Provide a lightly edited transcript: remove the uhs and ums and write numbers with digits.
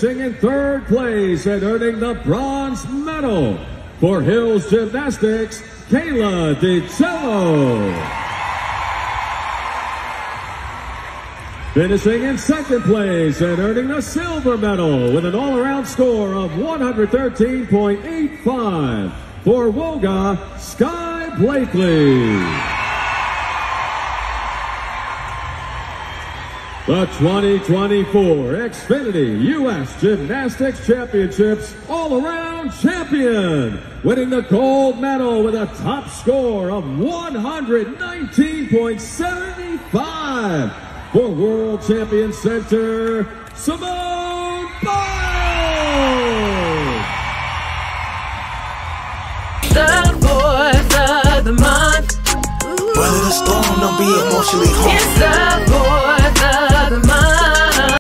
In third place and earning the bronze medal for Hills Gymnastics, Kayla DiCello. Finishing in second place and earning the silver medal with an all-around score of 113.85 for Wogga, Sky Blakely. The 2024 Xfinity U.S. Gymnastics Championships all-around champion, winning the gold medal with a top score of 119.75 for World Champion Center, Simone Biles! The boys of the month. Weather the storm, don't be emotionally harmed. It's the boys of the month.